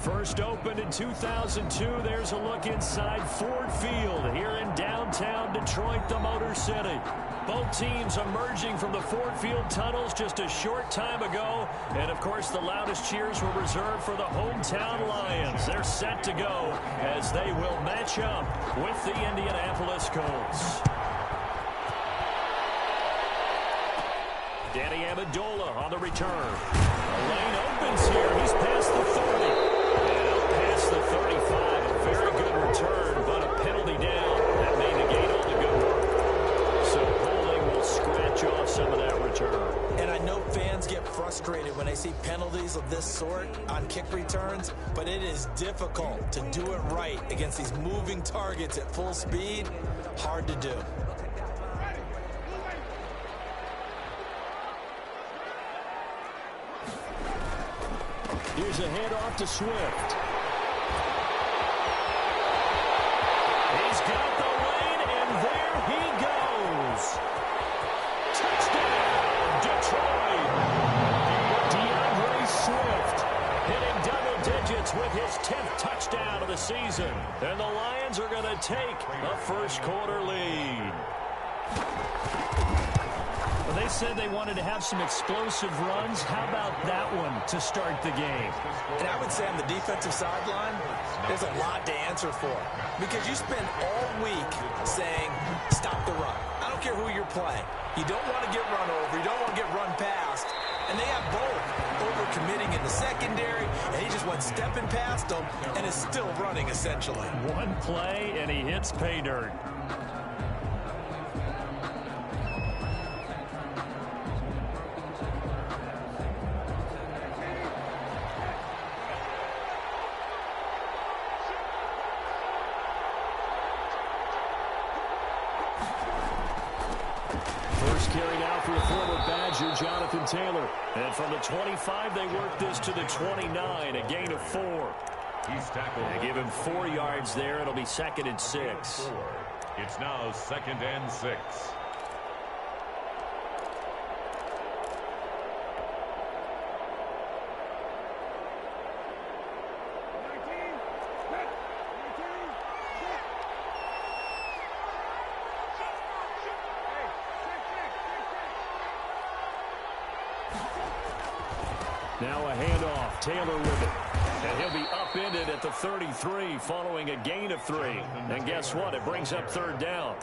First opened in 2002. There's a look inside Ford Field here in downtown Detroit, the Motor City. Both teams emerging from the Ford Field tunnels just a short time ago. And, of course, the loudest cheers were reserved for the hometown Lions. They're set to go as they will match up with the Indianapolis Colts. Danny Amendola on the return. The lane opens here. He's past the 30. And out past the 35. A very good return, but a penalty down. That may negate all the good work. So holding will scratch off some of that return. And I know fans get frustrated when they see penalties of this sort on kick returns, but it is difficult to do it right against these moving targets at full speed. Hard to do. Here's a handoff to Swift. He's got the lane, and there he goes. Touchdown, Detroit. DeAndre Swift hitting double digits with his 10th touchdown of the season. And the Lions are going to take a first-quarter lead. They said they wanted to have some explosive runs. How about that one to start the game? And I would say on the defensive sideline, there's a lot to answer for. Because you spend all week saying, stop the run. I don't care who you're playing. You don't want to get run over. You don't want to get run past. And they have both. Over-committing in the secondary, and he just went stepping past them and is still running, essentially. One play, and he hits pay dirt. Jonathan Taylor. And from the 25, they work this to the 29, a gain of 4. He's tackled. They give him 4 yards there. It'll be 2nd and 6. It's now 2nd and 6. Now a handoff. Taylor with it. And he'll be upended at the 33 following a gain of 3. And guess what? It brings up 3rd down.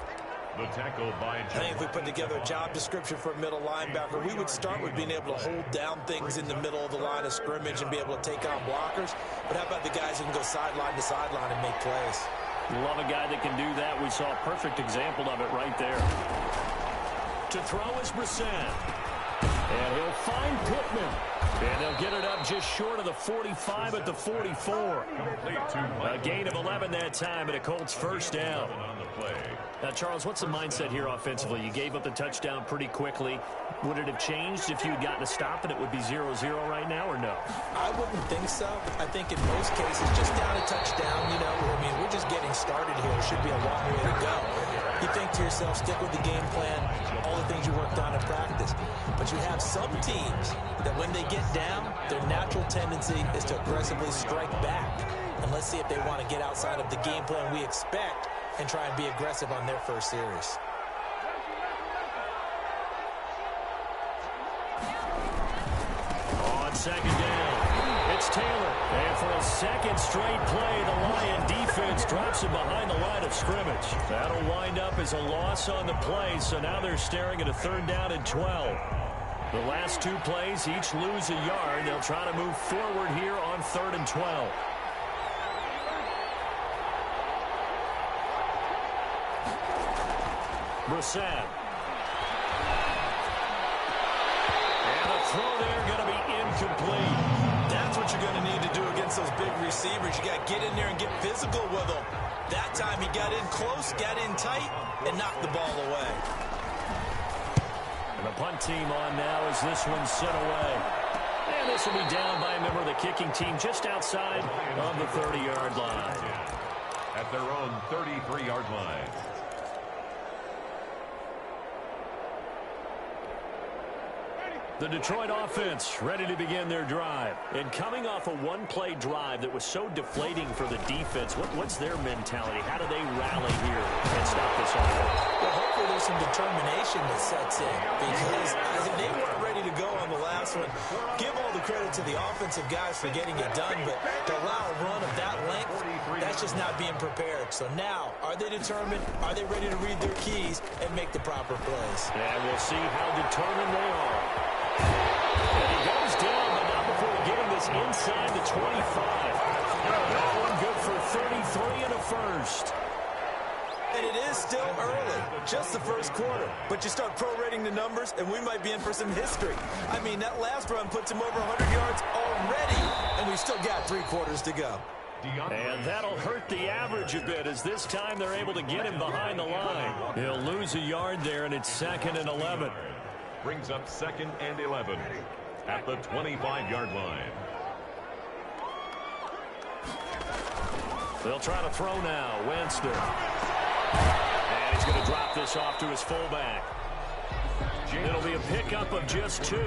The tackle by I think if we put together a job description for a middle linebacker, we would start with being able to hold down things in the middle of the line of scrimmage and be able to take on blockers. But how about the guys who can go sideline to sideline and make plays? Love a guy that can do that. We saw a perfect example of it right there. To throw is Brissett. And he'll find Pittman. And they'll get it up just short of the 45 at the 44. A gain of 11 that time, and a Colts first down. Now, Charles, what's the mindset here offensively? You gave up the touchdown pretty quickly. Would it have changed if you had gotten a stop and it would be 0-0 right now, or no? I wouldn't think so. I think in most cases, just down a touchdown, you know, I mean, we're just getting started here. It should be a long way to go. You think to yourself, stick with the game plan, all the things you worked on in practice. But you have some teams that when they get down, their natural tendency is to aggressively strike back. And let's see if they want to get outside of the game plan we expect and try and be aggressive on their first series. On 2nd down, it's Taylor. And for a 2nd straight play, the Lion defense drops him behind the line of scrimmage. That'll wind up as a loss on the play, so now they're staring at a 3rd down and 12. The last 2 plays, each lose a yard. They'll try to move forward here on 3rd and 12. Brissett. And the throw there going to be incomplete. That's what you're going to need to do against those big receivers. You got to get in there and get physical with them. That time he got in close, got in tight, and knocked the ball away. And the punt team on now as this one's sent away. And this will be down by a member of the kicking team just outside of the 30-yard line. At their own 33-yard line. The Detroit offense ready to begin their drive. And coming off a one-play drive that was so deflating for the defense, what's their mentality? How do they rally here and stop this offense? Well, hopefully there's some determination that sets in because they weren't ready to go on the last one. Give all the credit to the offensive guys for getting it done, but to allow a run of that length, that's just not being prepared. So now, are they determined? Are they ready to read their keys and make the proper plays? And we'll see how determined they are. And he goes down, but not before getting this inside the 25. That one good for 33 and a first. And it is still early, just the first quarter. But you start prorating the numbers, and we might be in for some history. I mean, that last run puts him over 100 yards already, and we've still got 3 quarters to go. And that'll hurt the average a bit as this time they're able to get him behind the line. He'll lose a yard there, and it's 2nd and 11. Brings up 2nd and 11 at the 25-yard line. They'll try to throw now. Winston. And he's going to drop this off to his fullback. It'll be a pickup of just 2,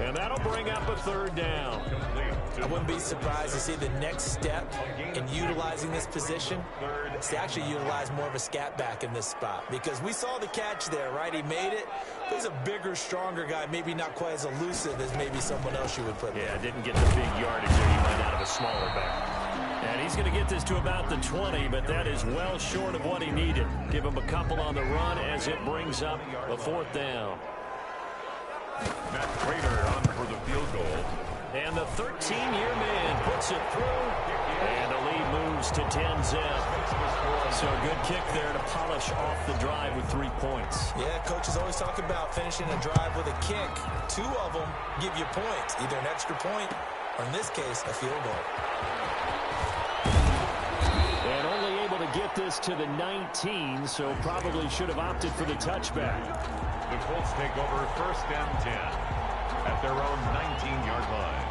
and that'll bring up a 3rd down. I wouldn't be surprised to see the next step in utilizing this position is to actually utilize more of a scat back in this spot. Because we saw the catch there, right? He made it. He's a bigger, stronger guy, maybe not quite as elusive as maybe someone else you would put there. Yeah, didn't get the big yardage there. He might out of a smaller back. And he's going to get this to about the 20, but that is well short of what he needed. Give him a couple on the run as it brings up a 4th down. Matt Prater on for the field goal. And the 13-year man puts it through. And the lead moves to 10-zip. So a good kick there to polish off the drive with 3 points. Yeah, coaches always talk about finishing a drive with a kick. 2 of them give you points, either an extra point or, in this case, a field goal. And only able to get this to the 19, so probably should have opted for the touchback. The Colts take over 1st and 10 at their own 19-yard line.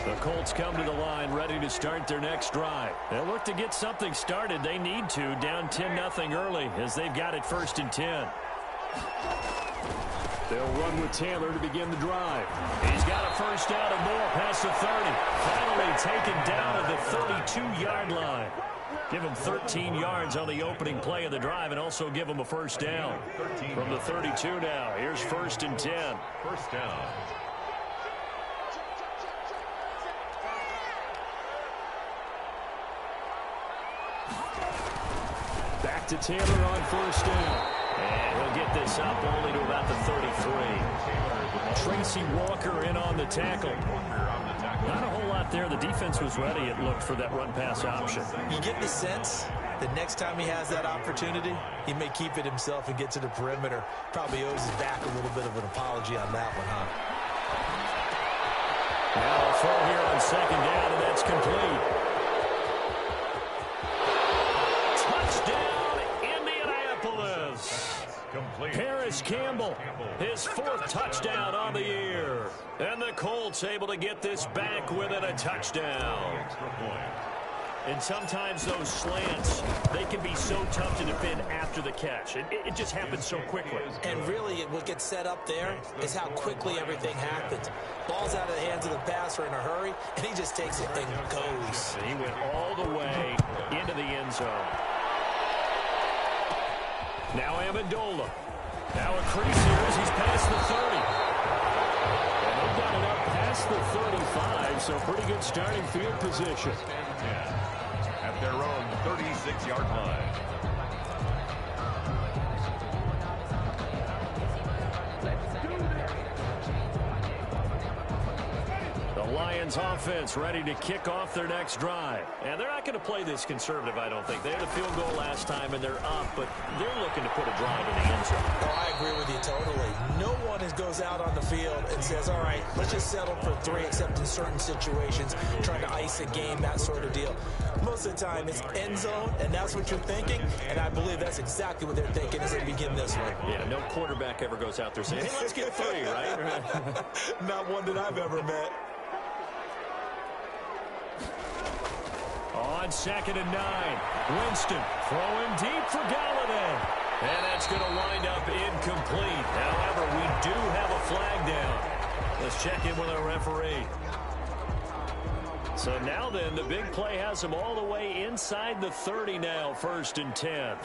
The Colts come to the line ready to start their next drive. They'll look to get something started. They need to, down 10-0 early as they've got it 1st and 10. They'll run with Taylor to begin the drive. He's got a 1st down and more past the 30. Finally taken down at the 32-yard line. Give him 13 yards on the opening play of the drive and also give him a 1st down. From the 32 now, here's 1st and 10. 1st down. Back to Taylor on 1st down. And he'll get this up only to about the 33. Tracy Walker in on the tackle. Not a whole lot there. The defense was ready, it looked, for that run-pass option. You get the sense that next time he has that opportunity, he may keep it himself and get to the perimeter. Probably owes his back a little bit of an apology on that one, huh? Now a throw here on 2nd down, and that's complete. Touchdown, Indianapolis. Complete. Paris Campbell, his 4th touchdown on the year. And the Colts able to get this back within a touchdown. Extra point. And sometimes those slants, they can be so tough to defend after the catch. It just happens so quickly. And really, what gets set up there is how quickly everything happens. Ball's out of the hands of the passer in a hurry, and he just takes it and goes. And he went all the way into the end zone. Now Amendola. Now a crease here as he's past the 30. And they've got it up past the 35, so pretty good starting field position. At their own 36-yard line. The Lions offense ready to kick off their next drive. And they're not going to play this conservative, I don't think. They had a field goal last time, and they're up, but they're looking to put a drive in the end zone. Oh, I agree with you totally. No one goes out on the field and says, all right, let's just settle for 3, except in certain situations, trying to ice a game, that sort of deal. Most of the time, it's end zone, and that's what you're thinking, and I believe that's exactly what they're thinking as they begin this one. Yeah, no quarterback ever goes out there saying, hey, let's get 3, right? Not one that I've ever met. On On 2nd and 9. Winston throwing deep for Galladay. And that's going to wind up incomplete. However, we do have a flag down. Let's check in with our referee. So now then, the big play has them all the way inside the 30 now, 1st and 10.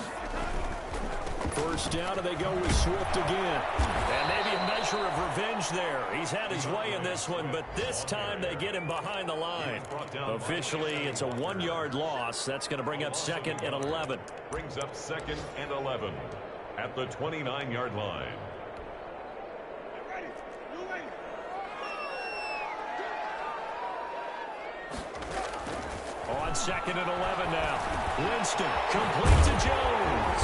First down, and they go with Swift again. And maybe a measure of revenge there. He's had his way in this one, but this time they get him behind the line. Officially, it's a 1-yard loss. That's going to bring up 2nd and 11. Brings up 2nd and 11 at the 29-yard line. On 2nd and 11 now. Winston complete to Jones.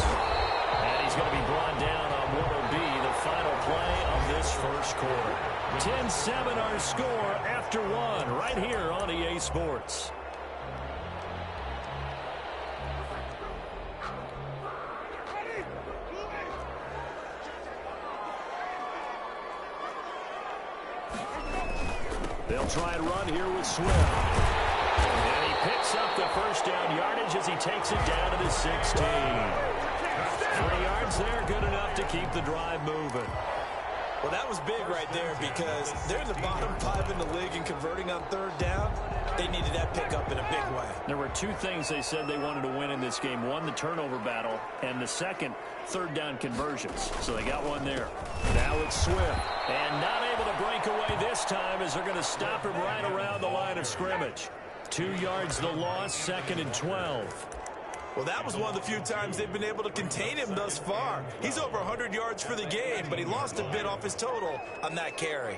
And he's going to be brought down on what will be the final play of this first quarter. 10-7 our score after 1 right here on EA Sports. They'll try and run here with Swift. And he picks up the first down yardage as he takes it down to the 16. 3 yards there, good enough to keep the drive moving. Well, that was big right there because they're the bottom 5 in the league in converting on 3rd down. They needed that pickup in a big way. There were 2 things they said they wanted to win in this game. 1, the turnover battle, and the second, 3rd down conversions. So they got one there. Now it's Swift. And not able to break away this time as they're going to stop him right around the line of scrimmage. 2 yards the loss, 2nd and 12. Well, that was one of the few times they've been able to contain him thus far. He's over 100 yards for the game, but he lost a bit off his total on that carry.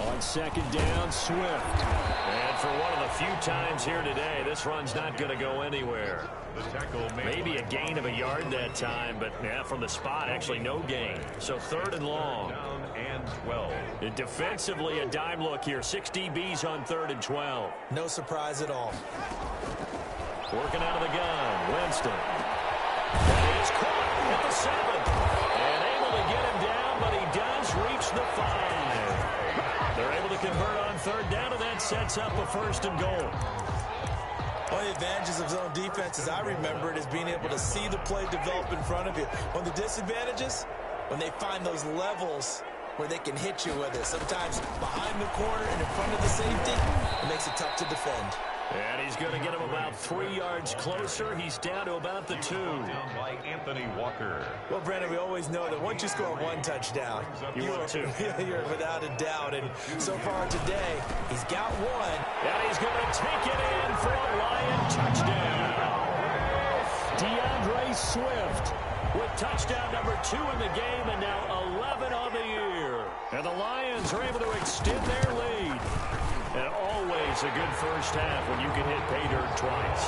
On 2nd down, Swift. And for one of the few times here today, this run's not going to go anywhere. The tackle Maybe a gain of a yard that time, but yeah, from the spot, actually no gain. So 3rd and long. down and 12. And defensively, a dime look here. 6 DBs on 3rd and 12. No surprise at all. Working out of the gun, Winston. And he's caught at the 7. And able to get him down, but he does reach the 5. They're able to convert on 3rd down, and that sets up a 1st and goal. One of the advantages of zone defense, as I remember it, is being able to see the play develop in front of you. One of the disadvantages, when they find those levels where they can hit you with it. Sometimes behind the corner and in front of the safety, it makes it tough to defend. And he's going to get him about 3 yards closer. He's down to about the 2. Down by Anthony Walker. Well, Brandon, we always know that once you score 1 touchdown, want 2. You're without a doubt. And so far today, he's got 1. And he's going to take it in for a Lion touchdown. DeAndre Swift with touchdown number 2 in the game, and now 11 on the year. And the Lions are able to extend their lead. And always a good first half when you can hit pay dirt twice.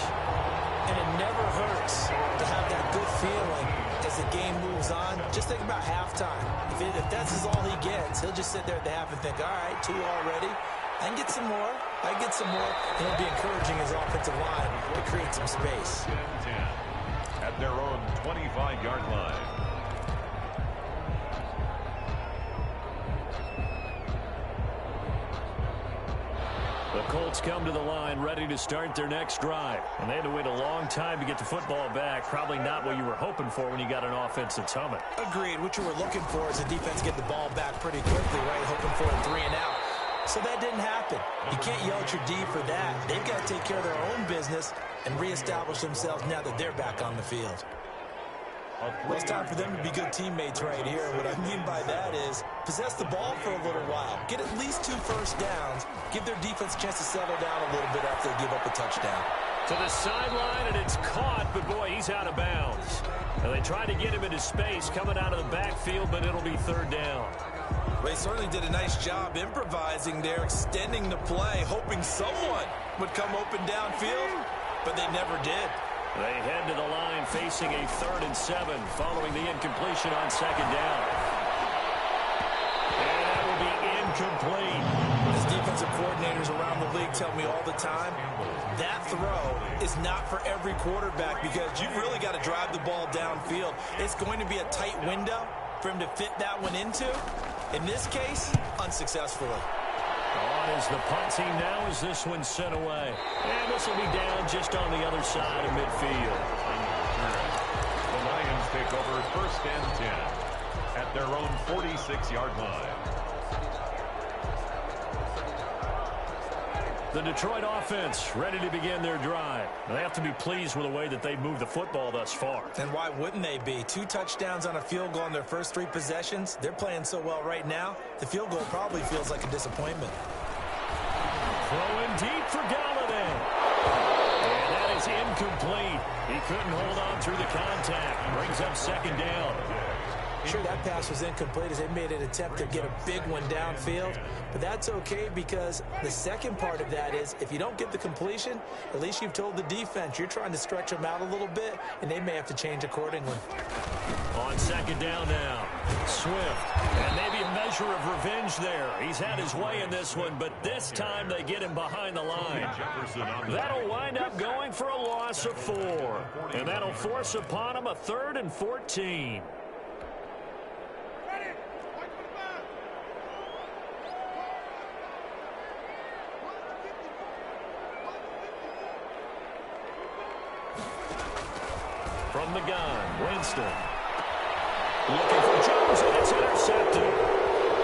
And it never hurts to have that good feeling as the game moves on. Just think about halftime. If that's all he gets, he'll just sit there at the half and think, all right, 2 already. I can get some more. I can get some more. And he'll be encouraging his offensive line to create some space. 10 at their own 25-yard line. The Colts come to the line ready to start their next drive. And they had to wait a long time to get the football back. Probably not what you were hoping for when you got an offense that's humming. Agreed. What you were looking for is the defense get the ball back pretty quickly, right? Hoping for a 3 and out. So that didn't happen. You can't yell at your D for that. They've got to take care of their own business and reestablish themselves now that they're back on the field. Well, it's time for them to be good teammates right here. What I mean by that is possess the ball for a little while. Get at least 2 first downs. Give their defense a chance to settle down a little bit after they give up a touchdown. To the sideline, and it's caught, but boy, he's out of bounds. And they try to get him into space coming out of the backfield, but it'll be 3rd down. Well, he certainly did a nice job improvising there, extending the play, hoping someone would come open downfield, but they never did. They head to the line facing a 3rd and 7 following the incompletion on 2nd down. And that will be incomplete. As defensive coordinators around the league tell me all the time, that throw is not for every quarterback because you've really got to drive the ball downfield. It's going to be a tight window for him to fit that one into. In this case, unsuccessfully. On is the punt team now as this one's sent away. And this will be down just on the other side of midfield. The Lions take over first and 10 at their own 46-yard line. The Detroit offense ready to begin their drive. They have to be pleased with the way that they've moved the football thus far. And why wouldn't they be? 2 touchdowns on a field goal in their first 3 possessions. They're playing so well right now, the field goal probably feels like a disappointment. Throwing deep for Galladay. And that is incomplete. He couldn't hold on through the contact. Brings up second down. Sure, that pass was incomplete as they made an attempt to get a big one downfield. But that's okay because the second part of that is if you don't get the completion, at least you've told the defense you're trying to stretch them out a little bit, and they may have to change accordingly. On second down now, Swift. And maybe a measure of revenge there. He's had his way in this one, but this time they get him behind the line. That'll wind up going for a loss of 4. And that'll force upon him a 3rd and 14. From the gun, Winston. Looking for Jones, and it's intercepted.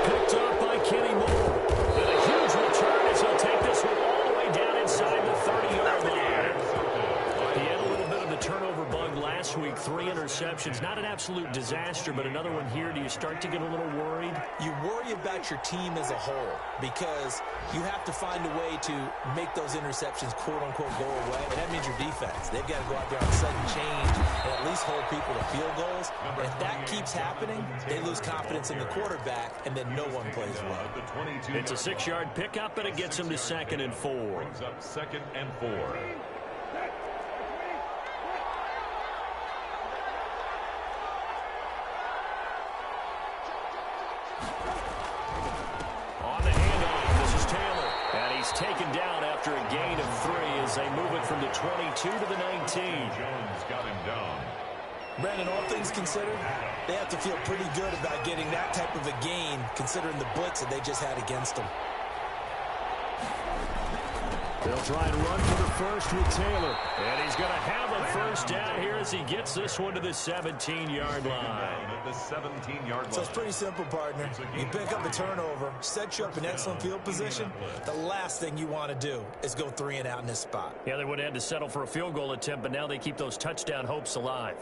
Picked up by Kenny Moore. And a huge return as he'll take this one all the way down inside the 30-yard line. He had a little bit of the turnover bug last week. 3 interceptions. Not an absolute disaster, but another one here. Do you start to get a little worried? You worry about your team as a whole because you have to find a way to make those interceptions quote-unquote go away, and that means your defense. They've got to go out there on sudden change and at least hold people to field goals. And if that keeps happening, they lose confidence in the quarterback, and then no one plays well. It's a 6-yard pickup, and it gets him to 2nd and 4. Brings up 2nd and 4. Taken down after a gain of 3 as they move it from the 22 to the 19. Jones got him down. Brandon, all things considered, they have to feel pretty good about getting that type of a gain considering the blitz that they just had against them. They'll try and run for the first with Taylor. And he's going to have a first down here as he gets this one to the 17-yard line. At the 17-yard line. So it's pretty simple, partner. You pick up a turnover, set you up in excellent field position. The last thing you want to do is go 3 and out in this spot. Yeah, they would have had to settle for a field goal attempt, but now they keep those touchdown hopes alive.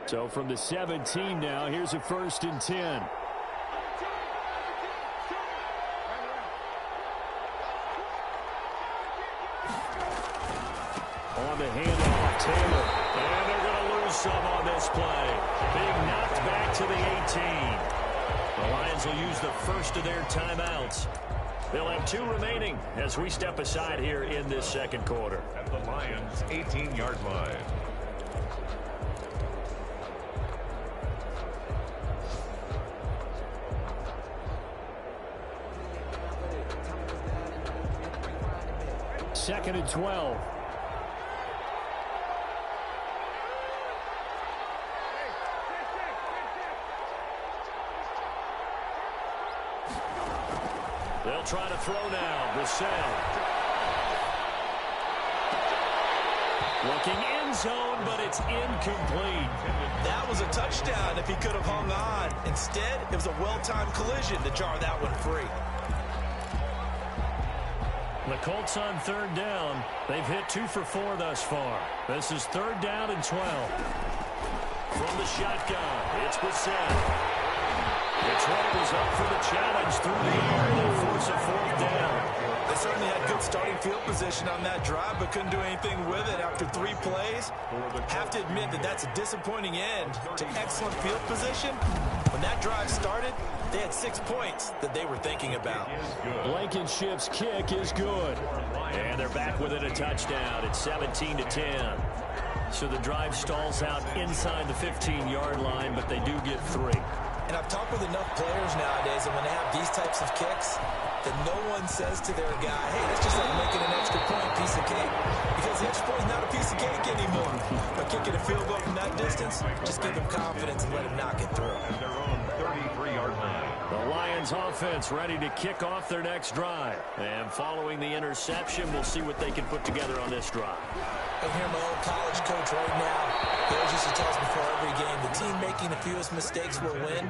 So from the 17 now, here's a 1st and 10. On the handoff, Taylor. And they're going to lose some on this play. Being knocked back to the 18. The Lions will use the first of their timeouts. They'll have 2 remaining as we step aside here in this second quarter. At the Lions' 18-yard line. Second and 12. They'll try to throw now. Brissett. Looking end zone, but it's incomplete. That was a touchdown if he could have hung on. Instead, it was a well-timed collision to jar that one free. The Colts on 3rd down. They've hit 2 for 4 thus far. This is 3rd down and 12. From the shotgun, it's Brissett. Detroit is up for the challenge through the air. They'll force a 4th down. They certainly had good starting field position on that drive, but couldn't do anything with it after 3 plays. Have to admit that that's a disappointing end to excellent field position. When that drive started, they had 6 points that they were thinking about. Blankenship's kick is good. And they're back within a touchdown. It's 17-10. So the drive stalls out inside the 15-yard line, but they do get 3. And I've talked with enough players nowadays, and when they have these types of kicks, that no one says to their guy, hey, that's just like making an extra point, piece of cake. Because the extra point is not a piece of cake anymore. But kicking a field goal from that distance, just give them confidence and let them knock it through. At their own 33 Lions offense ready to kick off their next drive. And following the interception, we'll see what they can put together on this drive. I hear my old college coach right now. He always used to tell us before every game, the team making the fewest mistakes will win.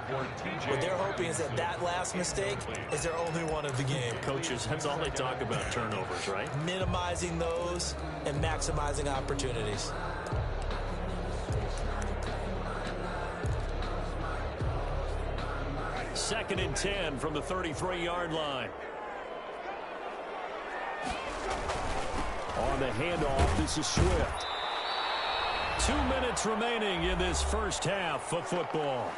What they're hoping is that that last mistake is their only one of the game. Coaches, that's all they talk about, turnovers, right? Minimizing those and maximizing opportunities. Second and 10 from the 33-yard line. On the handoff, this is Swift. 2 minutes remaining in this first half of football.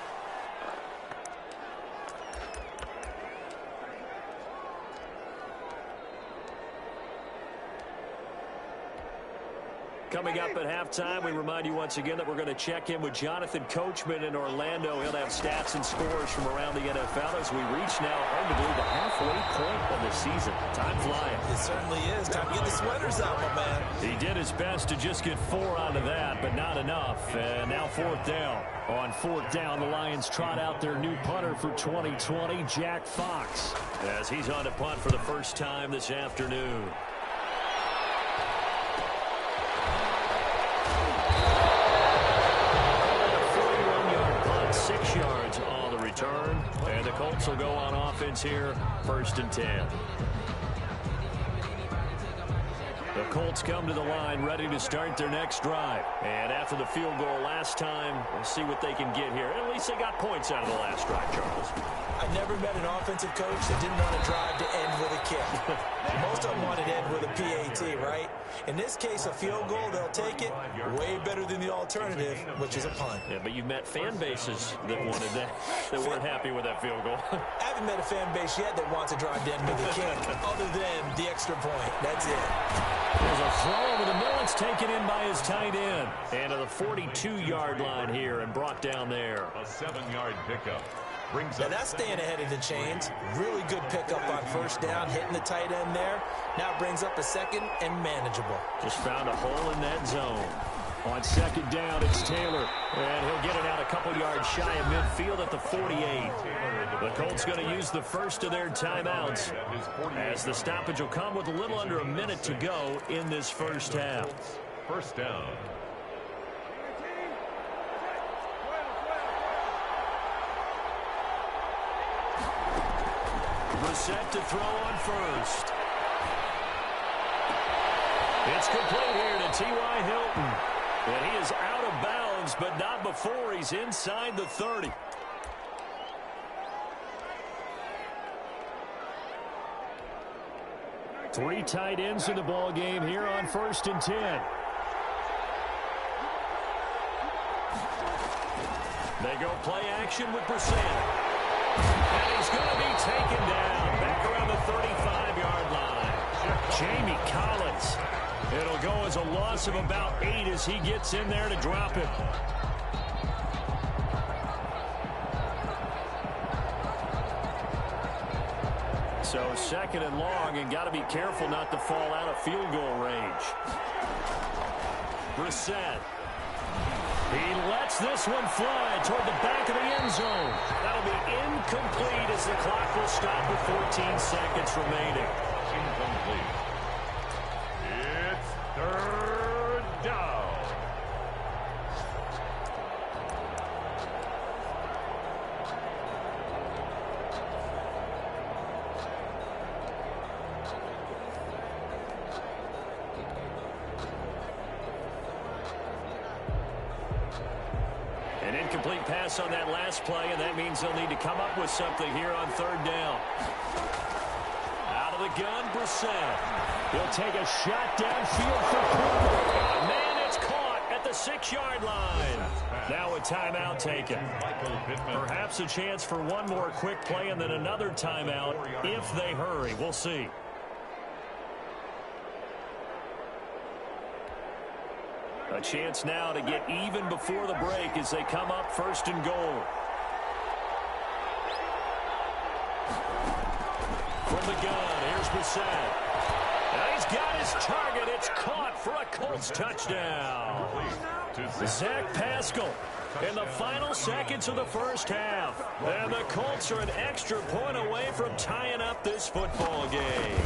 Coming up at halftime, we remind you once again that we're going to check in with Jonathan Coachman in Orlando. He'll have stats and scores from around the NFL as we reach now, hard to believe, the halfway point of the season. Time flying. It certainly is. Time to get the sweaters out, my man. He did his best to just get 4 out of that, but not enough. And now fourth down. On fourth down, the Lions trot out their new punter for 2020, Jack Fox, as he's on to punt for the first time this afternoon. Turn, and the Colts will go on offense here, first and 10. The Colts come to the line ready to start their next drive. And after the field goal last time, we'll see what they can get here. At least they got points out of the last drive, Charles. I never met an offensive coach that didn't want to drive to end with a kick. Most of them wanted to end with a PAT, right? In this case, a field goal, they'll take it. Way better than the alternative, which is a punt. Yeah, but you've met fan bases that wanted that, that weren't happy with that field goal. I haven't met a fan base yet that wants to drive to end with a kick, other than the extra point. That's it. There's a throw over the middle. It's taken in by his tight end. And to the 42-yard line here and brought down there. A 7-yard pickup. Now that's staying ahead of the chains. Really good pickup on first down, hitting the tight end there. Now it brings up a second and manageable. Just found a hole in that zone. On second down, it's Taylor. And he'll get it out a couple yards shy of midfield at the 48. The Colts going to use the first of their timeouts, as the stoppage will come with a little under a minute to go in this first half. First down. Set to throw on first. It's complete here to T.Y. Hilton. And he is out of bounds, but not before he's inside the 30. Three tight ends in the ball game here on first and 10. They go play action with Brissett. And he's going to be taken down back around the 35-yard line. Jamie Collins. It'll go as a loss of about 8 as he gets in there to drop him. So second and long, and got to be careful not to fall out of field goal range. Brissett. He lets this one fly toward the back of the end zone. That'll be incomplete as the clock will stop with 14 seconds remaining. Incomplete. It's third down. An incomplete pass on that last play, and that means they'll need to come up with something here on third down. Out of the gun, Brissett. He'll take a shot downfield for Cooper. Man, it's caught at the 6-yard line. Now a timeout taken. Perhaps a chance for one more quick play and then another timeout if they hurry. We'll see. A chance now to get even before the break as they come up first and goal. From the gun, here's Brissett. And He's got his target. It's caught for a Colts touchdown. Zach Pascal in the final seconds of the first half. And the Colts are an extra point away from tying up this football game.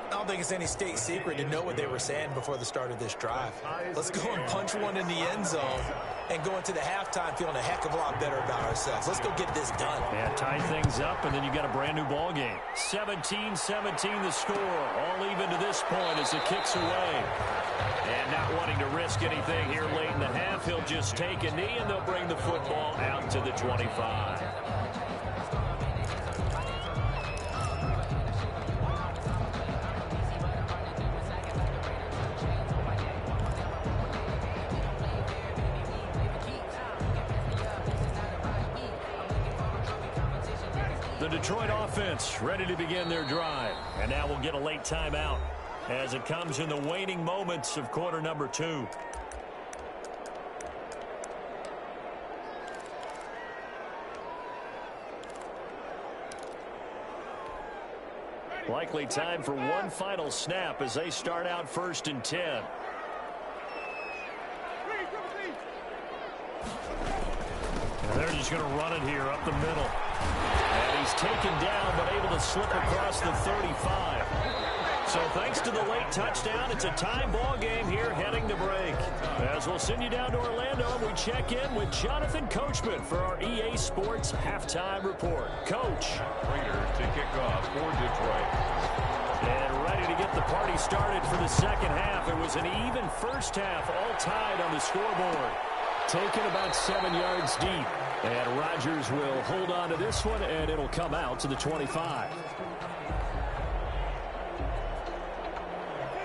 I don't think it's any state secret to know what they were saying before the start of this drive. Let's go and punch one in the end zone and go into the halftime feeling a heck of a lot better about ourselves. Let's go get this done. Yeah, tie things up, and then you got a brand-new ball game. 17-17 the score. All even to this point as it kicks away. And not wanting to risk anything here late in the half, he'll just take a knee, and they'll bring the football out to the 25. The Detroit offense ready to begin their drive. And now we'll get a late timeout as it comes in the waning moments of quarter number 2. Likely time for one final snap as they start out 1st and 10. And they're just going to run it here up the middle. And he's taken down, but able to slip across the 35. So thanks to the late touchdown, it's a tie ball game here heading to break. As we'll send you down to Orlando, we check in with Jonathan Coachman for our EA Sports Halftime Report. Coach. Raiders to kick off for Detroit. And ready to get the party started for the second half. It was an even first half, all tied on the scoreboard. Taken about 7 yards deep. And Rodgers will hold on to this one, and it'll come out to the 25.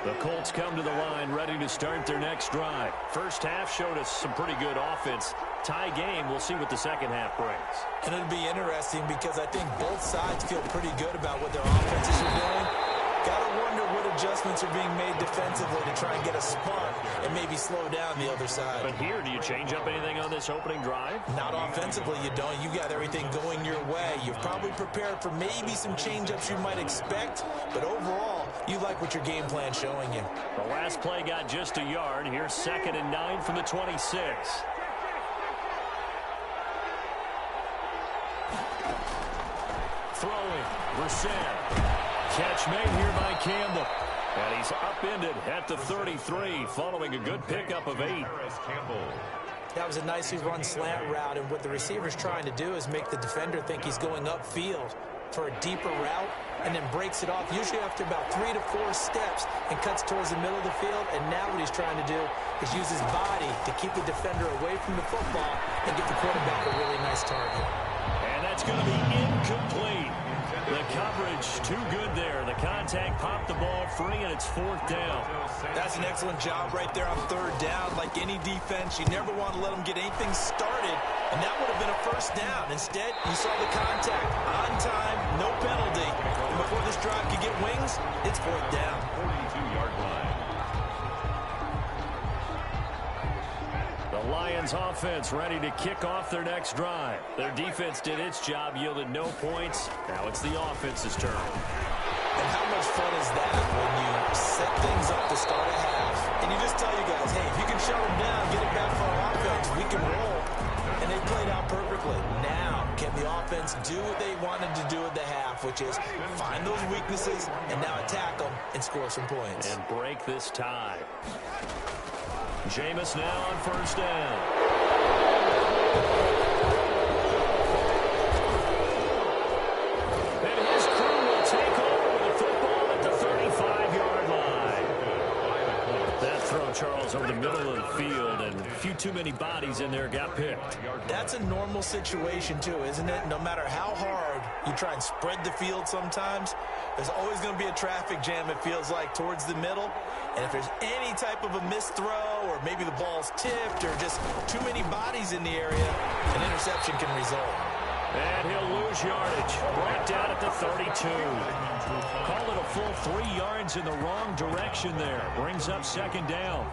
The Colts come to the line ready to start their next drive. First half showed us some pretty good offense. Tie game, we'll see what the second half brings. And it'll be interesting because I think both sides feel pretty good about what their offenses are doing. Gotta wonder what adjustments are being made defensively to try and get a spark and maybe slow down the other side. But here, do you change up anything on this opening drive? Not offensively, you don't. You got everything going your way. You've probably prepared for maybe some change-ups you might expect, but overall, you like what your game plan's showing you. The last play got just a yard. Here's 2nd and 9 from the 26. Throwing, Brissett. Catch made here by Campbell. And he's upended at the 33 following a good pickup of 8. That was a nicely run slant route, and what the receiver's trying to do is make the defender think he's going upfield for a deeper route and then breaks it off, usually after about 3 to 4 steps, and cuts towards the middle of the field. And now what he's trying to do is use his body to keep the defender away from the football and get the quarterback a really nice target. And that's going to be incomplete. The coverage too good there. The contact popped the ball free, and it's 4th down. That's an excellent job right there on 3rd down. Like any defense, you never want to let them get anything started, and that would have been a 1st down. Instead, you saw the contact on time, no penalty. And before this drive could get wings, it's 4th down. 42-yard line. The Lions offense ready to kick off their next drive. Their defense did its job, yielded no points. Now it's the offense's turn. And how much fun is that when you set things up to start a half, and you just tell you guys, hey, if you can shut them down, get it back for our offense, we can roll. And they played out perfectly. Now, can the offense do what they wanted to do at the half, which is find those weaknesses and now attack them and score some points. And break this tie. Jameis now on 1st down. And his crew will take over with the football at the 35-yard line. That throw, Charles, over the middle of the field, and a few too many bodies in there got picked. That's a normal situation, too, isn't it? No matter how hard you try and spread the field sometimes, there's always going to be a traffic jam, it feels like, towards the middle. And if there's any type of a missed throw, or maybe the ball's tipped, or just too many bodies in the area, an interception can result. And he'll lose yardage. Brought down at the 32. Call it a full 3 yards in the wrong direction there. Brings up 2nd down.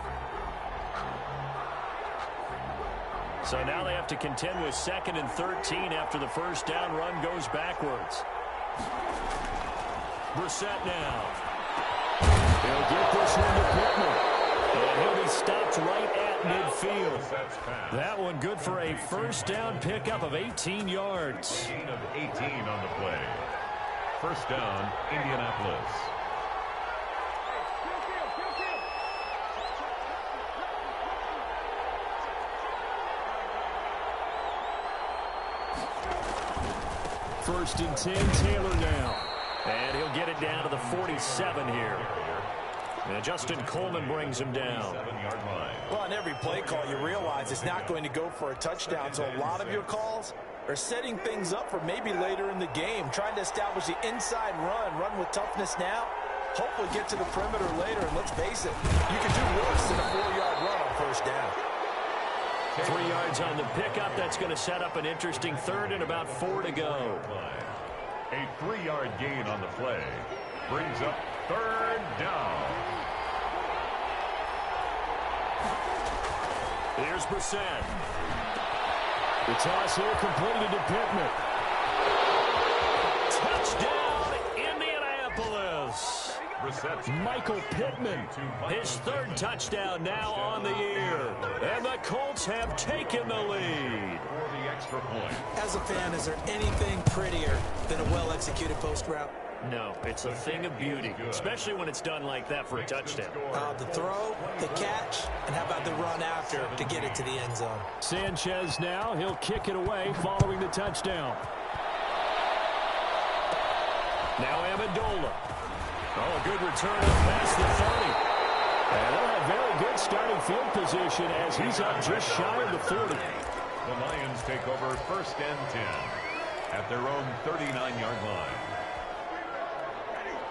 So now they have to contend with 2nd and 13 after the 1st down run goes backwards. Brissett now. He'll get this one to Pittman. And he'll be stopped right at midfield. That one good for a first down pickup of 18 yards. Gain of 18 on the play. First down, Indianapolis. First and 10, Taylor now. And he'll get it down to the 47 here. And Justin Coleman brings him down. Well, on every play call, you realize it's not going to go for a touchdown. So a lot of your calls are setting things up for maybe later in the game, trying to establish the inside run with toughness now, hopefully get to the perimeter later. And let's face it, you can do worse than a 4-yard run on first down. 3 yards on the pickup. That's going to set up an interesting third and about 4 to go. A 3-yard gain on the play brings up third down. Here's Brissett. The toss here completed to Pittman. Touchdown, Indianapolis. Michael Pittman, his third touchdown now on the year. And the Colts have taken the lead. For the extra point. As a fan, is there anything prettier than a well-executed post route? No, it's a thing of beauty, especially when it's done like that for a touchdown. The throw, the catch, and how about the run after to get it to the end zone? Sanchez now, he'll kick it away following the touchdown. Now Amendola. Oh, a good return up past the 30. And they'll have very good starting field position as he's up just shy of the 40. The Lions take over first and 10 at their own 39-yard line.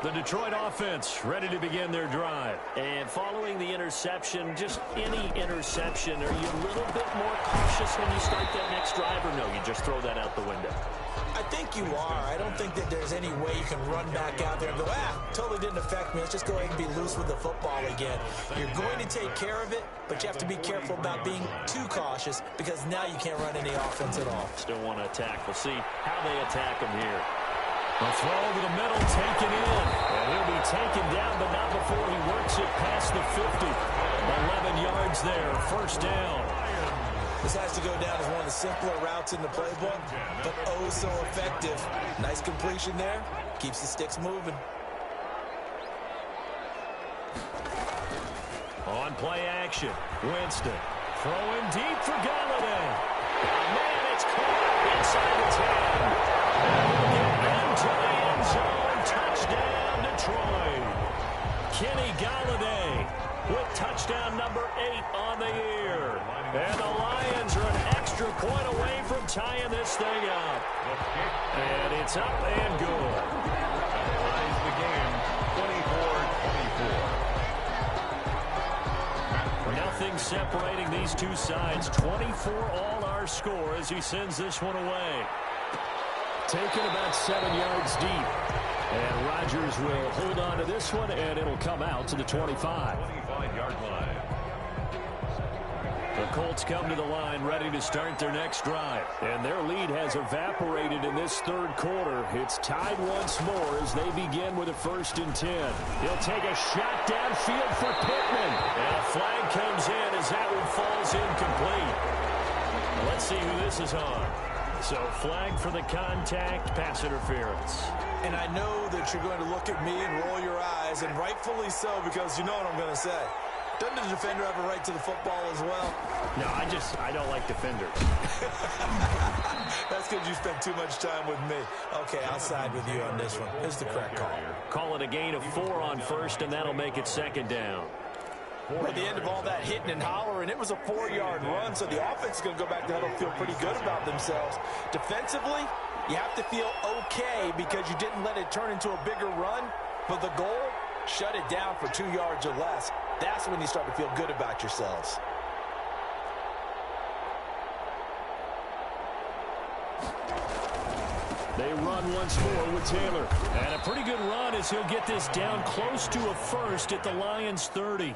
The Detroit offense ready to begin their drive. And following the interception, just any interception, are you a little bit more cautious when you start that next drive, or no, you just throw that out the window? I think you are. I don't think that there's any way you can run back out there and go, totally didn't affect me. Let's just go ahead and be loose with the football again. You're going to take care of it, but you have to be careful about being too cautious because now you can't run any offense at all. Still want to attack. We'll see how they attack him here. A throw over the middle, taken in. And he'll be taken down, but not before he works it past the 50. 11 yards there, first down. This has to go down as one of the simpler routes in the playbook, but oh so effective. Nice completion there. Keeps the sticks moving. On play action, Winston throwing deep for Galladay. Man, it's caught inside the 10. And he'll get into the end zone. Touchdown, Detroit. Kenny Galladay with touchdown number 8 on the year. And the Lions are an extra point away from tying this thing up. And it's up and good. Ties the game 24-24. Nothing separating these two sides. 24 all our score as he sends this one away. Taken about 7 yards deep. And Rodgers will hold on to this one, and it'll come out to the 25. 25-yard line. The Colts come to the line ready to start their next drive. And their lead has evaporated in this third quarter. It's tied once more as they begin with a first and 10. He'll take a shot downfield for Pittman. And a flag comes in as that one falls incomplete. Let's see who this is on. So flag for the contact, pass interference. And I know that you're going to look at me and roll your eyes, and rightfully so, because you know what I'm going to say. Doesn't the defender have a right to the football as well? No, I don't like defenders. That's because you spent too much time with me. Okay, I'll side with you on this one. It's the correct call. Call it a gain of 4 on first, and that'll make it second down. At the end of all that hitting and hollering, it was a 4-yard run, so the offense is going to go back to huddle, feel pretty good about themselves. Defensively, you have to feel okay because you didn't let it turn into a bigger run, but the goal, shut it down for 2 yards or less. That's when you start to feel good about yourselves. They run once more with Taylor. And a pretty good run as he'll get this down close to a first at the Lions' 30.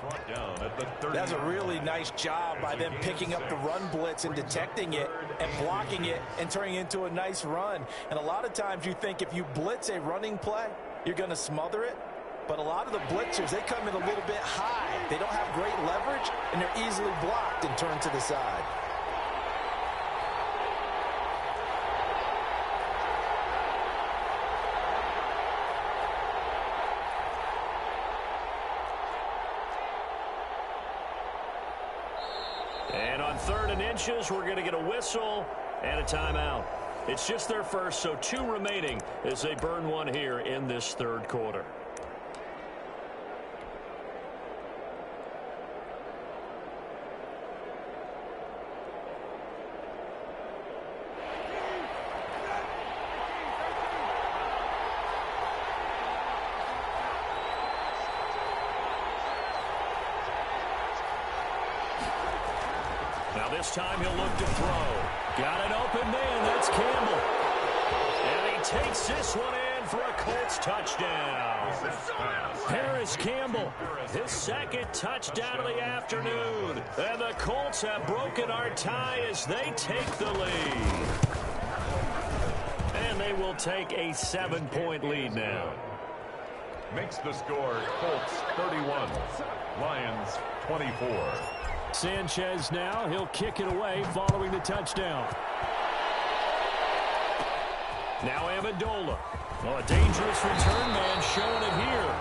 That's a really nice job by them picking up the run blitz and detecting it and blocking it and turning it into a nice run. And a lot of times you think if you blitz a running play, you're going to smother it. But a lot of the blitzers, they come in a little bit high. They don't have great leverage, and they're easily blocked and turned to the side. And on 3rd and inches, we're going to get a whistle and a timeout. It's just their first, so 2 remaining as they burn one here in this 3rd quarter. Now this time he'll look to throw. Got an open man. That's Campbell. And he takes this one in for a Colts touchdown. Harris Campbell, his 2nd touchdown of the afternoon. And the Colts have broken our tie as they take the lead. And they will take a 7-point lead now. Makes the score Colts 31, Lions 24. Sanchez now, he'll kick it away following the touchdown. Now Amendola. Well, a dangerous return man showing it here.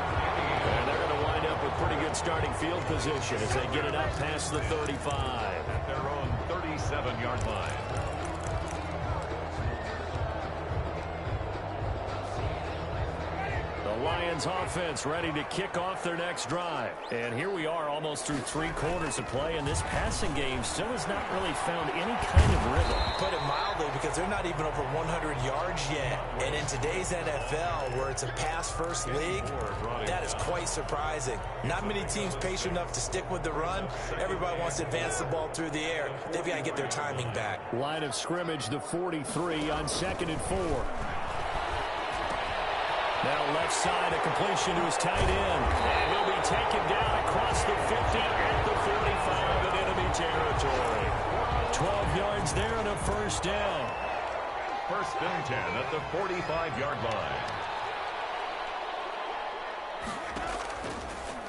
And they're going to wind up with pretty good starting field position as they get it up past the 35. At their own 37-yard line. The Lions offense ready to kick off their next drive. And here we are almost through 3 quarters of play, and this passing game still has not really found any kind of rhythm. Put it mildly, because they're not even over 100 yards yet. And in today's NFL, where it's a pass-first league, that is quite surprising. Not many teams patient enough to stick with the run. Everybody wants to advance the ball through the air. They've got to get their timing back. Line of scrimmage, the 43 on 2nd and 4. Now left side, a completion to his tight end. And he'll be taken down across the 50 at the 45 in enemy territory. 12 yards there and a first down. 1st and 10 at the 45-yard line.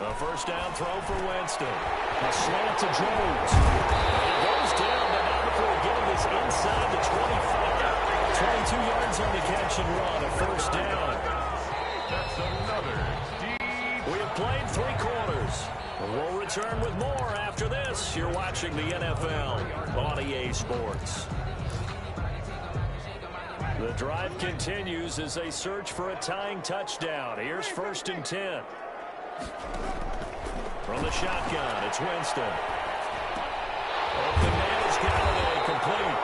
A first down throw for Winston. A slant to Jones. And he goes down, but now before getting this inside the 25. 22 yards on the catch and run. A first down. That's another deep. We have played 3 quarters. We'll return with more after this. You're watching the NFL on EA Sports. The drive continues as they search for a tying touchdown. Here's 1st and 10. From the shotgun, it's Winston. Open man is Galladay, complete.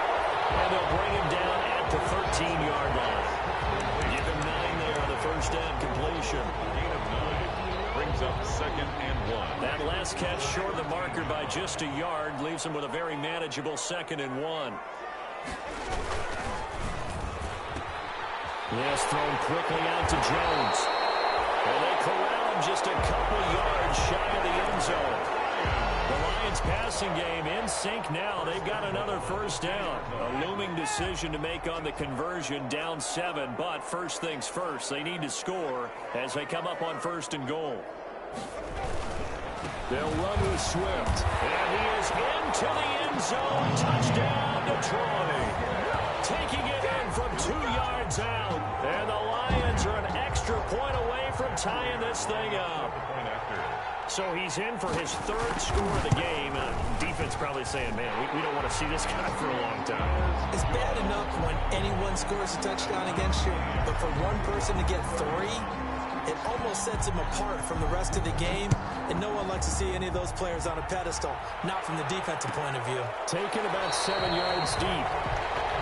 And they'll bring him down at the 13-yard line. Give him 9 there on the first down completion. Gain of 9 brings up 2nd and 1. That last catch short of the marker by just a yard leaves him with a very manageable 2nd and 1. This thrown quickly out to Jones. And they corral him just a couple yards shy of the end zone. The Lions passing game in sync now. They've got another first down. A looming decision to make on the conversion, down 7. But first things first, they need to score as they come up on 1st and goal. They'll run with Swift. And he is into the end zone. Touchdown, Detroit. Taking it in from 2 yards out. And the Lions are an extra point away from tying this thing up. So he's in for his 3rd score of the game. Defense probably saying, man, we don't want to see this guy for a long time. It's bad enough when anyone scores a touchdown against you, but for one person to get 3, it almost sets him apart from the rest of the game, and no one likes to see any of those players on a pedestal, not from the defensive point of view. Taken about 7 yards deep.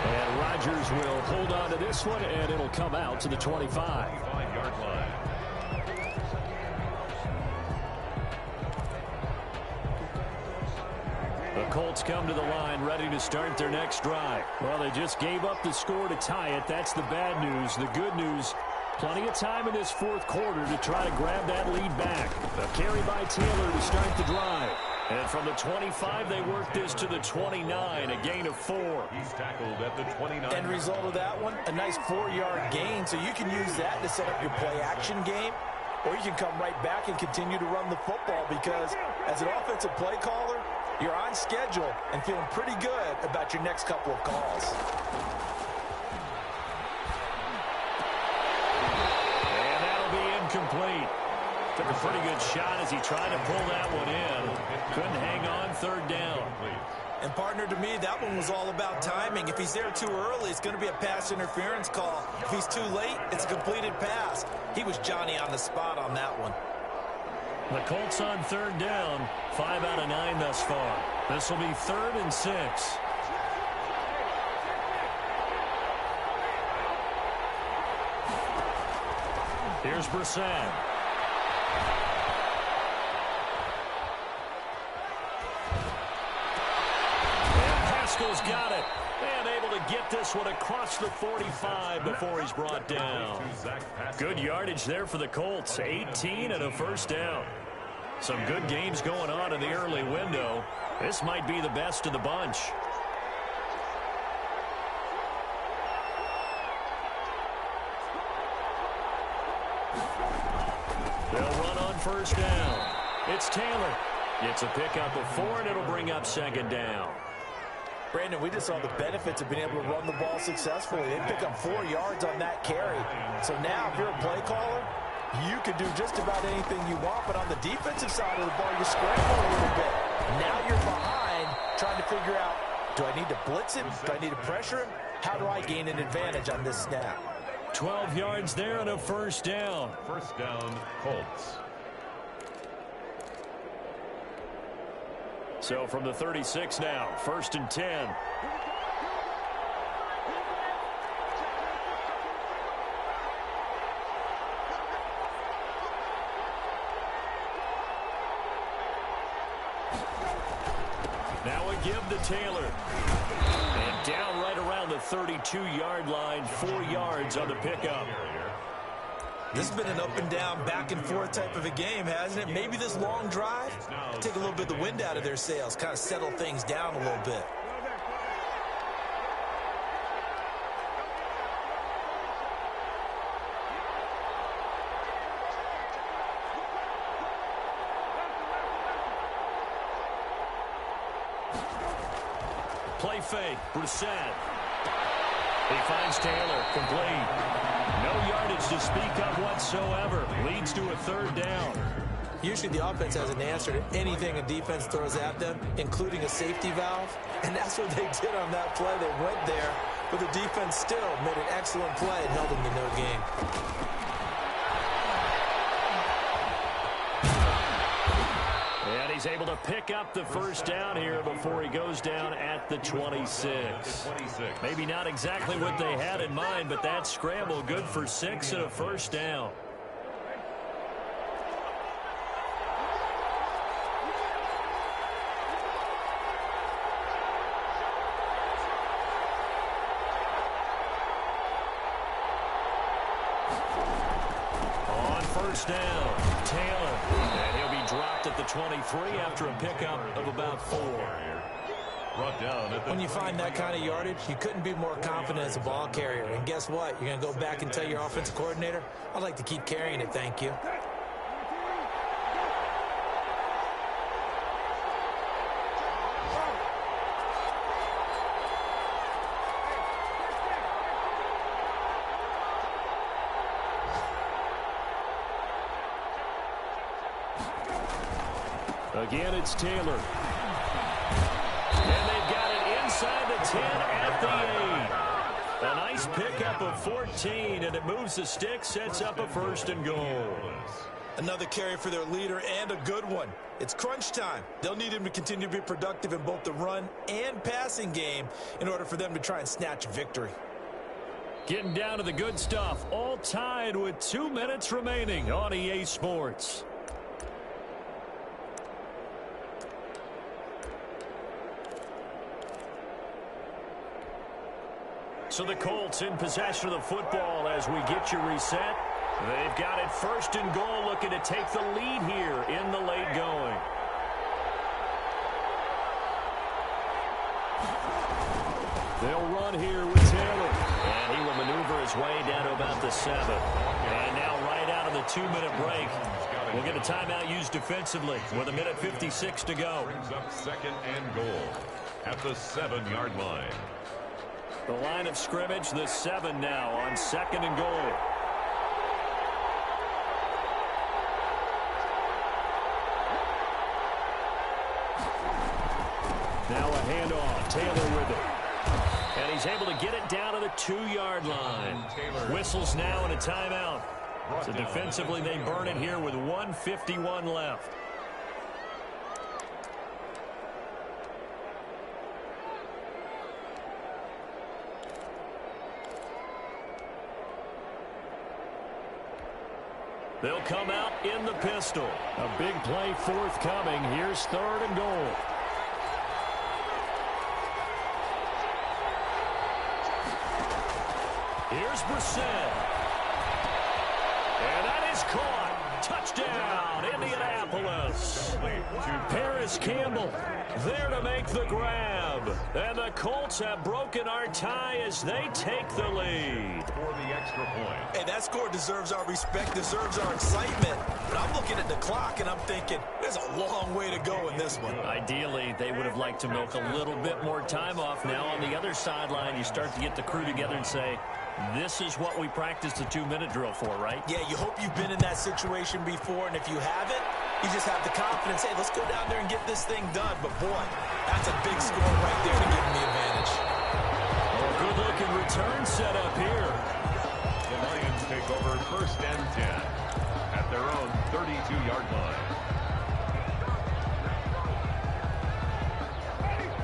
And Rodgers will hold on to this one, and it'll come out to the 25. 25-yard line. The Colts come to the line ready to start their next drive. Well, they just gave up the score to tie it. That's the bad news. The good news, plenty of time in this 4th quarter to try to grab that lead back. A carry by Taylor to start the drive. And from the 25, they work this to the 29, a gain of 4. He's tackled at the 29. End result of that one, a nice 4-yard gain. So you can use that to set up your play-action game, or you can come right back and continue to run the football because as an offensive play caller, you're on schedule and feeling pretty good about your next couple of calls. And that'll be incomplete. Took a pretty good shot as he tried to pull that one in. Couldn't hang on, third down. And partner, to me, that one was all about timing. If he's there too early, it's going to be a pass interference call. If he's too late, it's a completed pass. He was Johnny on the spot on that one. The Colts on third down, 5 out of 9 thus far. This will be 3rd and 6. Here's Brissett. Haskell's got it. And able to get this one across the 45 before he's brought down. Good yardage there for the Colts. 18 and a first down. Some good games going on in the early window. This might be the best of the bunch. They'll run on first down. It's Taylor. Gets a pickup of 4, and it'll bring up second down. Brandon, we just saw the benefits of being able to run the ball successfully. They pick up 4 yards on that carry. So now, if you're a play caller, you can do just about anything you want. But on the defensive side of the ball, you scramble a little bit. Now you're behind, trying to figure out, do I need to blitz him? Do I need to pressure him? How do I gain an advantage on this snap? 12 yards there and a first down. First down, Colts. So from the 36 now, 1st and 10. Now a give to Taylor. And down right around the 32-yard line, 4 yards on the pickup. This has been an up and down, back and forth type of a game, hasn't it? Maybe this long drive, take a little bit of the wind out of their sails, kind of settle things down a little bit. Play fake, Brissett. He finds Taylor, complete. No yardage to speak of whatsoever. Leads to a 3rd down. Usually the offense has an answer to anything a defense throws at them, including a safety valve. And that's what they did on that play. They went there, but the defense still made an excellent play and held them to no gain. And he's able to pick up the first down here before he goes down at the 26. Maybe not exactly what they had in mind, but that scramble good for 6 and a first down. On first down, Taylor. And he'll be dropped at the 23 after a pickup of about 4. When you find that kind of yardage, you couldn't be more confident as a ball carrier. And guess what? You're going to go back and tell your offensive coordinator, I'd like to keep carrying it, thank you. Again, it's Taylor. And they've got it inside the 10 at the 8. A nice pickup of 14, and it moves the stick, sets up a 1st and goal. Another carry for their leader, and a good one. It's crunch time. They'll need him to continue to be productive in both the run and passing game in order for them to try and snatch victory. Getting down to the good stuff, all tied with 2 minutes remaining on EA Sports. So the Colts in possession of the football as we get you reset. They've got it 1st and goal, looking to take the lead here in the late going. run here with Taylor. And he will maneuver his way down to about the 7. And now right out of the 2-minute break, we'll get a timeout used defensively with 1:56 to go. Brings up 2nd and goal at the 7-yard line. The line of scrimmage, the 7 now on 2nd and goal. Now a handoff. Taylor with it. And he's able to get it down to the 2-yard line. Whistles now and a timeout. So defensively, they burn it here with 1:51 left. They'll come out in the pistol. A big play forthcoming. Here's 3rd and goal. Here's Brissett. And that is caught. Touchdown, Indianapolis. Paris Campbell there to make the grab. And the Colts have broken our tie as they take the lead. For the extra point. Hey, that score deserves our respect, deserves our excitement. But I'm looking at the clock, and I'm thinking, there's a long way to go in this one. Ideally, they would have liked to milk a little bit more time off. Now on the other sideline, you start to get the crew together and say, this is what we practiced the 2-minute drill for, right? Yeah, you hope you've been in that situation before, and if you haven't, you just have the confidence, hey, let's go down there and get this thing done. But, boy, that's a big score right there to give them the advantage. Oh, good-looking return set up here. The Lions take over 1st and 10 at their own 32-yard line.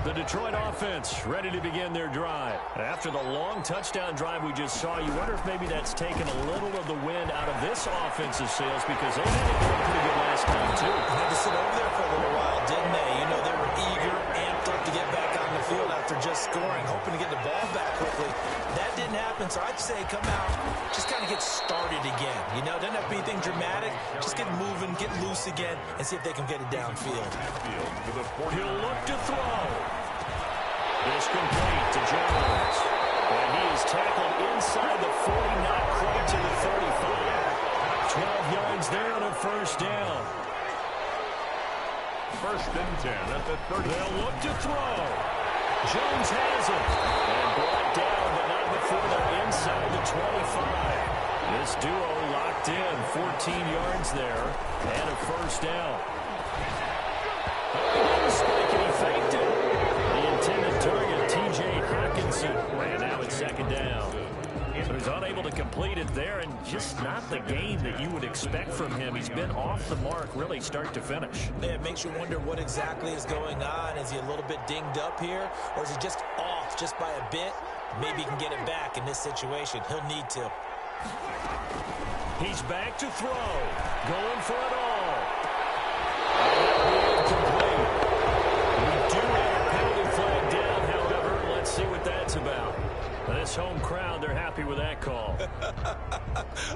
The Detroit offense ready to begin their drive. After the long touchdown drive we just saw, you wonder if maybe that's taken a little of the wind out of this offensive sails because they had it going pretty good last time, too. Had to sit over there for a little while, didn't they? You know, they were eager, amped up to get back on the field after just scoring, hoping to get the ball back quickly. That didn't happen, so I'd say come out, just kind of get started again. You know, doesn't have to be anything dramatic. Just get moving, get loose again, and see if they can get it downfield. He'll look to throw. It's complete to Jones. And he is tackled inside the 40, not quite to the 35. 12 yards there on a 1st down. 1st and 10 at the 30. They'll look to throw. Jones has it. And brought down, but not before they're inside the 25. This duo locked in. 14 yards there. And a 1st down. Spike, and he faked it. The intended target, T.J. Hawkinson. And now it's 2nd down. So he's unable to complete it there, and just not the game that you would expect from him. He's been off the mark, really, start to finish. Yeah, it makes you wonder what exactly is going on. Is he a little bit dinged up here, or is he just off just by a bit? Maybe he can get it back in this situation. He'll need to. He's back to throw. Going for it all. Incomplete. We do have a penalty flag down, however. Let's see what that's about. This home crowd, they're happy with that call.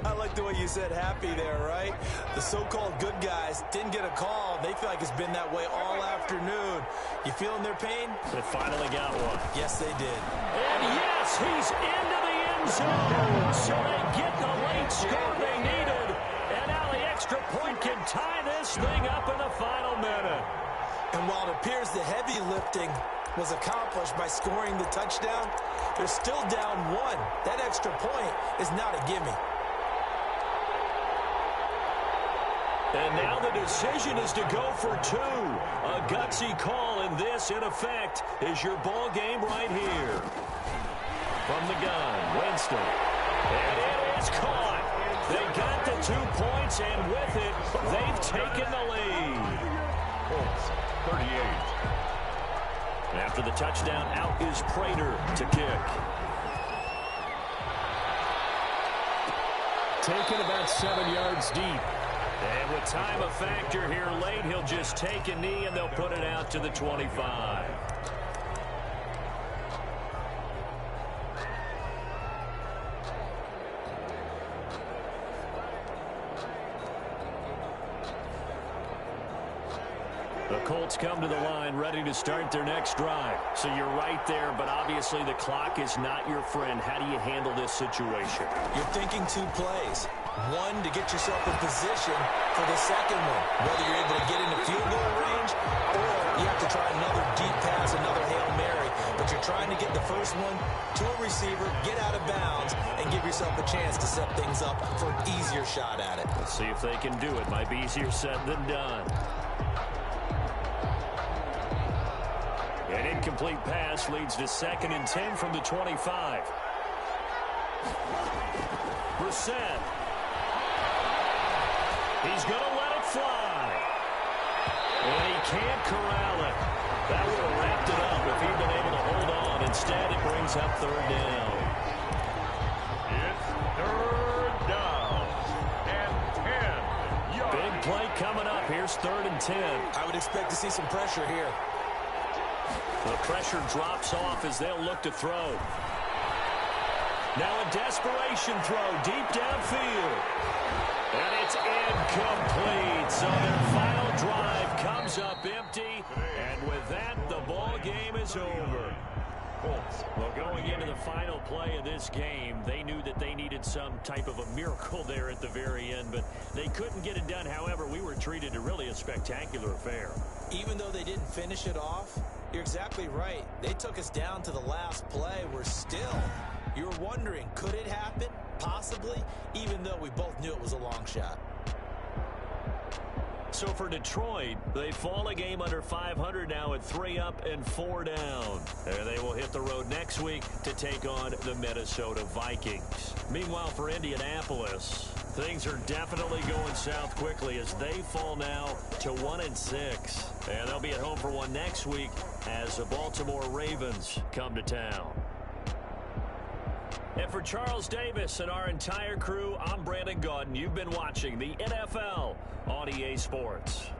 I like the way you said happy there, right? The so-called good guys didn't get a call. They feel like it's been that way all afternoon. You feeling their pain? They finally got one. Yes, they did. And yes, he's into the end zone. So they get the late score they needed. And now the extra point can tie this thing up in the final minute. And while it appears the heavy lifting was accomplished by scoring the touchdown, they're still down 1. That extra point is not a gimme. And now the decision is to go for 2. A gutsy call, and this, in effect, is your ball game right here. From the gun, Winston. And it is caught. They got the 2 points, and with it, they've taken the lead. Colts, 38. After the touchdown, out is Prater to kick. Taken about 7 yards deep. And with time a factor here late, he'll just take a knee and they'll put it out to the 25. The Colts come to the line ready to start their next drive. So you're right there, but obviously the clock is not your friend. How do you handle this situation? You're thinking 2 plays. One, to get yourself in position for the second one, whether you're able to get into field goal range or you have to try another deep pass, another Hail Mary. But you're trying to get the first one to a receiver, get out of bounds, and give yourself a chance to set things up for an easier shot at it. Let's see if they can do it. Might be easier said than done. An incomplete pass leads to 2nd and 10 from the 25. Brissett. He's going to let it fly. And he can't corral it. That would have wrapped it up if he'd been able to hold on. Instead, it brings up 3rd down. It's 3rd down and 10 yards. Big play coming up. Here's 3rd and 10. I would expect to see some pressure here. The pressure drops off as they'll look to throw. Now a desperation throw deep downfield. And it's incomplete. So their final drive comes up empty. And with that, the ball game is over. Well, going into the final play of this game, they knew that they needed some type of a miracle there at the very end, but they couldn't get it done. However, we were treated to really a spectacular affair. Even though they didn't finish it off, you're exactly right. They took us down to the last play. We're still, you're wondering, could it happen? Possibly, even though we both knew it was a long shot. So for Detroit, they fall a game under 500 now at 3 up and 4 down. And they will hit the road next week to take on the Minnesota Vikings. Meanwhile, for Indianapolis, things are definitely going south quickly as they fall now to 1-6. And they'll be at home for one next week as the Baltimore Ravens come to town. And for Charles Davis and our entire crew, I'm Brandon Gaudin. You've been watching the NFL on EA Sports.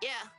Yeah.